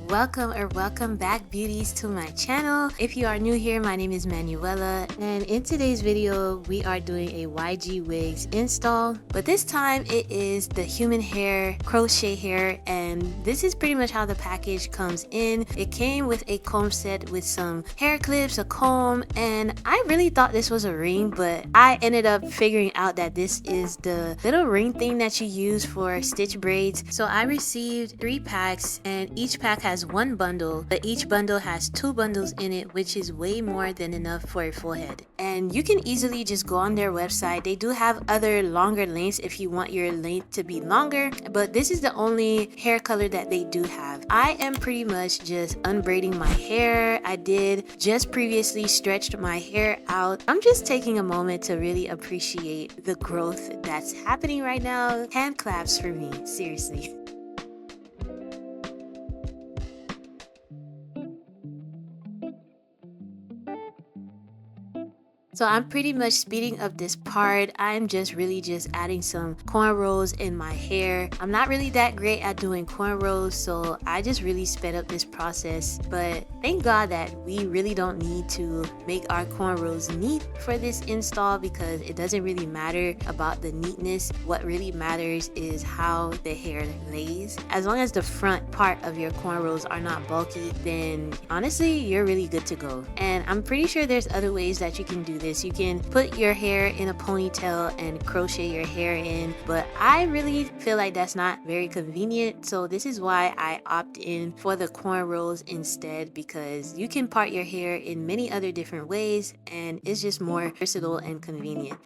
Welcome back, beauties, to my channel. If you are new here, my name is Manuela, and in today's video we are doing a YGWIGS install, but this time it is the human hair crochet hair, and this is pretty much how the package comes in. It came with a comb set with some hair clips, a comb, and I really thought this was a ring, but I ended up figuring out that this is the little ring thing that you use for stitch braids. So I received 3 packs, and each pack has one bundle, but each bundle has 2 bundles in it, which is way more than enough for a full head. And you can easily just go on their website. They do have other longer lengths if you want your length to be longer, but this is the only hair color that they do have. I am pretty much just unbraiding my hair. I did just previously stretched my hair out. I'm just taking a moment to really appreciate the growth that's happening right now. Hand claps for me, seriously. So I'm pretty much speeding up this part. I'm just really adding some cornrows in my hair. I'm not really that great at doing cornrows, so I just really sped up this process. But thank God that we really don't need to make our cornrows neat for this install, because it doesn't really matter about the neatness. What really matters is how the hair lays. As long as the front part of your cornrows are not bulky, then honestly you're really good to go. And I'm pretty sure there's other ways that you can do this. You can put your hair in a ponytail and crochet your hair in, but I really feel like that's not very convenient, so this is why I opt in for the cornrows instead, because you can part your hair in many other different ways and it's just more versatile and convenient.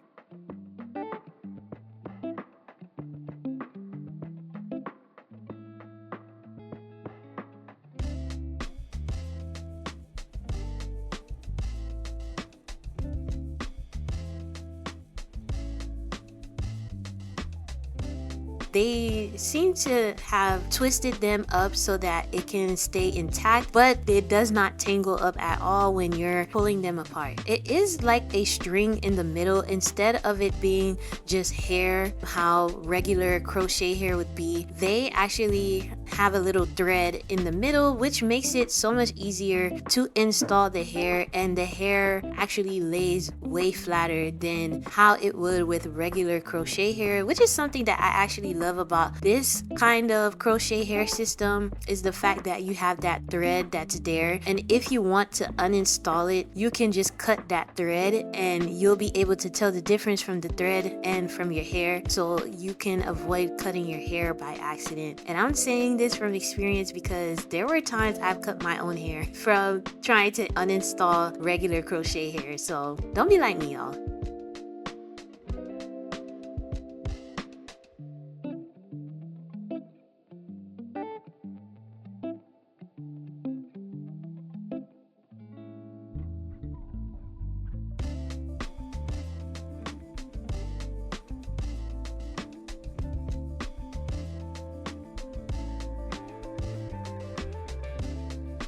They seem to have twisted them up so that it can stay intact, but it does not tangle up at all when you're pulling them apart. It is like a string in the middle instead of it being just hair, how regular crochet hair would be. They actually have a little thread in the middle, which makes it so much easier to install the hair, and the hair actually lays way flatter than how it would with regular crochet hair, which is something that I actually love about this kind of crochet hair system, is the fact that you have that thread that's there, and if you want to uninstall it, you can just cut that thread and you'll be able to tell the difference from the thread and from your hair, so you can avoid cutting your hair by accident. And I'm saying this from experience because there were times I've cut my own hair from trying to uninstall regular crochet hair, so don't be like me, y'all.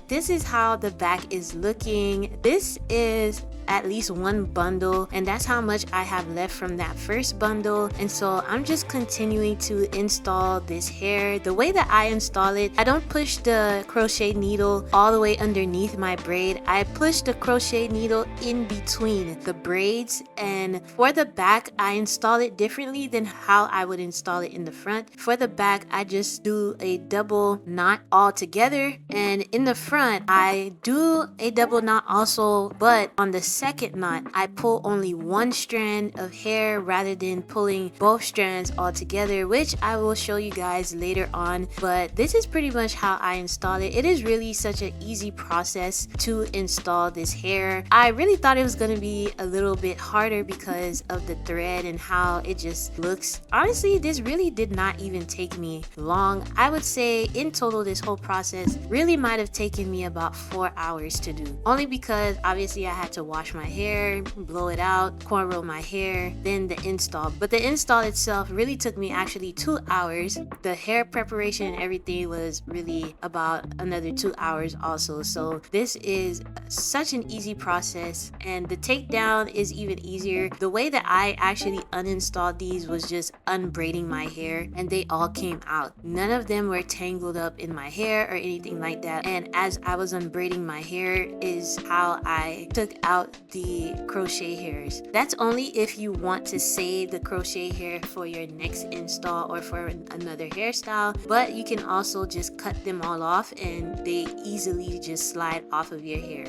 This is how the back is looking. This is at least one bundle, and that's how much I have left from that first bundle, and so I'm just continuing to install this hair. The way that I install it, I don't push the crochet needle all the way underneath my braid. I push the crochet needle in between the braids, and for the back I install it differently than how I would install it in the front. For the back, I just do a double knot all together, and in the front I do a double knot also, but on the second knot I pull only one strand of hair rather than pulling both strands all together, which I will show you guys later on. But this is pretty much how I install it. It is really such an easy process to install this hair. I really thought it was going to be a little bit harder because of the thread and how it just looks. Honestly, this really did not even take me long. I would say in total this whole process really might have taken me about 4 hours to do, only because obviously I had to wash wash my hair, blow it out, cornrow my hair, then the install. But the install itself really took me actually 2 hours. The hair preparation and everything was really about another 2 hours also. So this is such an easy process, and the takedown is even easier. The way that I actually uninstalled these was just unbraiding my hair, and they all came out. None of them were tangled up in my hair or anything like that. And as I was unbraiding my hair is how I took out the crochet hairs. That's only if you want to save the crochet hair for your next install or for another hairstyle, but you can also just cut them all off and they easily just slide off of your hair.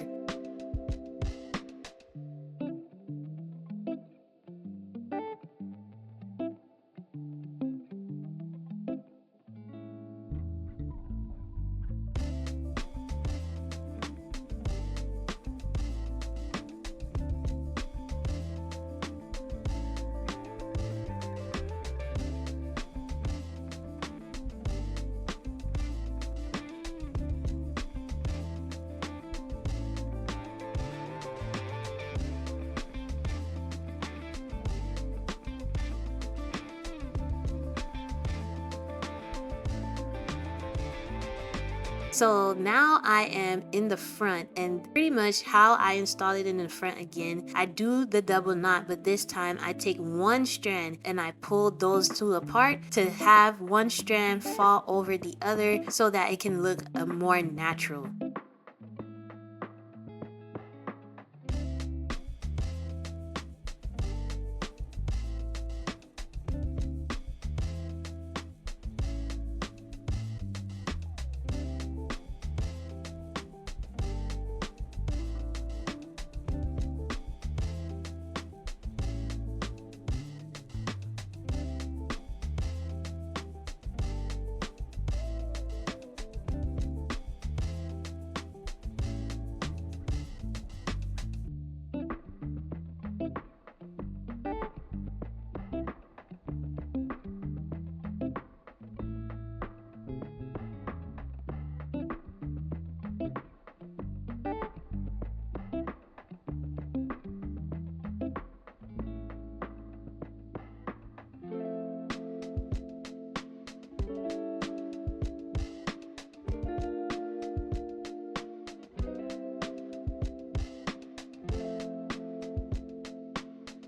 So now I am in the front, and pretty much how I install it in the front again, I do the double knot, but this time I take one strand and I pull those two apart to have one strand fall over the other so that it can look more natural.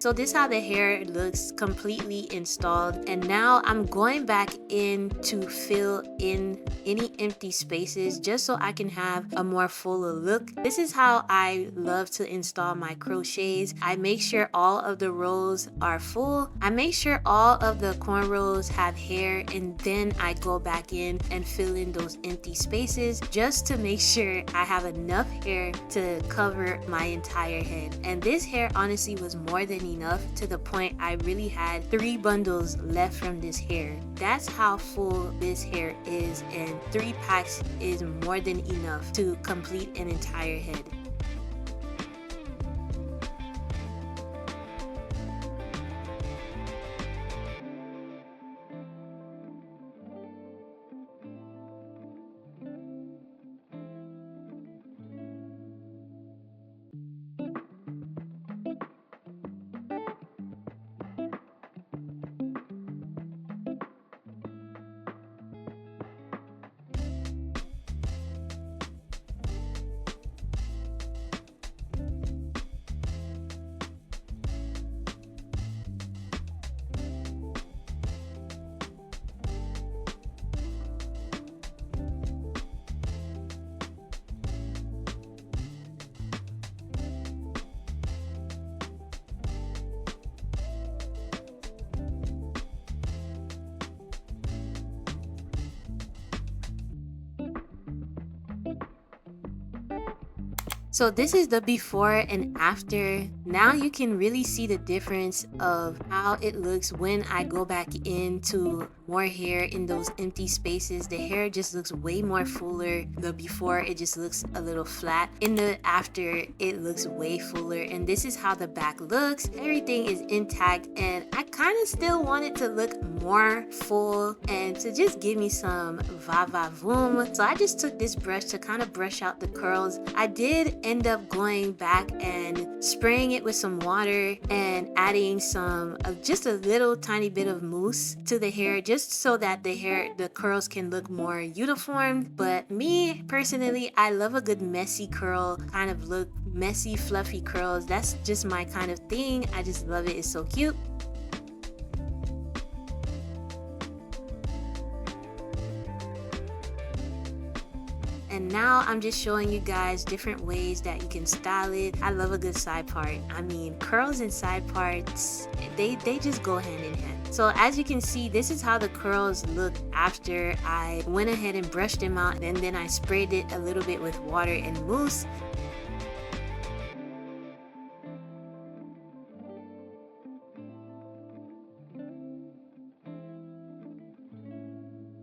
So this is how the hair looks completely installed, and now I'm going back in to fill in any empty spaces just so I can have a more fuller look. This is how I love to install my crochets. I make sure all of the rows are full. I make sure all of the cornrows have hair, and then I go back in and fill in those empty spaces just to make sure I have enough hair to cover my entire head. And this hair honestly was more than enough, to the point I really had 3 bundles left from this hair. That's how full this hair is, and 3 packs is more than enough to complete an entire head. So this is the before and after. Now you can really see the difference of how it looks when I go back in to more hair in those empty spaces. The hair just looks way more fuller. The before, it just looks a little flat. In the after, it looks way fuller. And this is how the back looks. Everything is intact, and I kind of still want it to look more full and to just give me some va-va-voom. So I just took this brush to kind of brush out the curls. I did end up going back and spraying it with some water and adding some just a little tiny bit of mousse to the hair, just so that the curls can look more uniform. But me personally, I love a good messy curl kind of look. Messy fluffy curls, that's just my kind of thing. I just love it. It's so cute. And now I'm just showing you guys different ways that you can style it. I love a good side part. I mean, curls and side parts, they just go hand in hand. So as you can see, this is how the curls look after I went ahead and brushed them out, and then I sprayed it a little bit with water and mousse.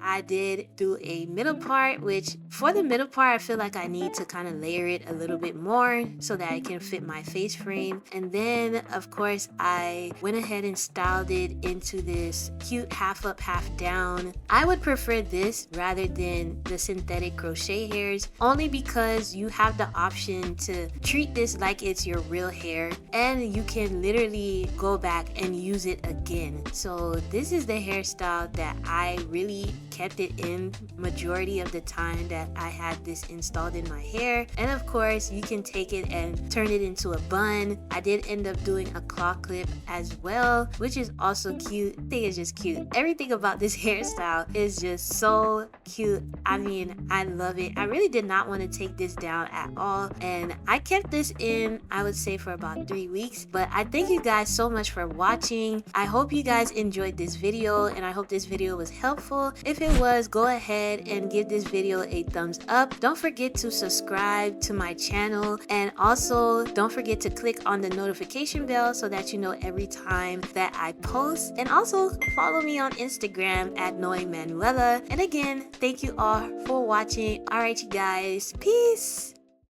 I did do a middle part, which for the middle part, I feel like I need to kind of layer it a little bit more so that it can fit my face frame. And then, of course, I went ahead and styled it into this cute half up, half down. I would prefer this rather than the synthetic crochet hairs, only because you have the option to treat this like it's your real hair, and you can literally go back and use it again. So this is the hairstyle that I really kept it in majority of the time that I had this installed in my hair. And of course, you can take it and turn it into a bun. I did end up doing a claw clip as well, which is also cute. I think it's just cute. Everything about this hairstyle is just so cute. I mean, I love it. I really did not want to take this down at all, and I kept this in, I would say, for about 3 weeks. But I thank you guys so much for watching. I hope you guys enjoyed this video, and I hope this video was helpful. If it was, go ahead and give this video a thumbs up. Don't forget to subscribe to my channel, and also don't forget to click on the notification bell so that you know every time that I post. And also follow me on Instagram at knowingmanuela. And again, thank you all for watching. All right, you guys, peace.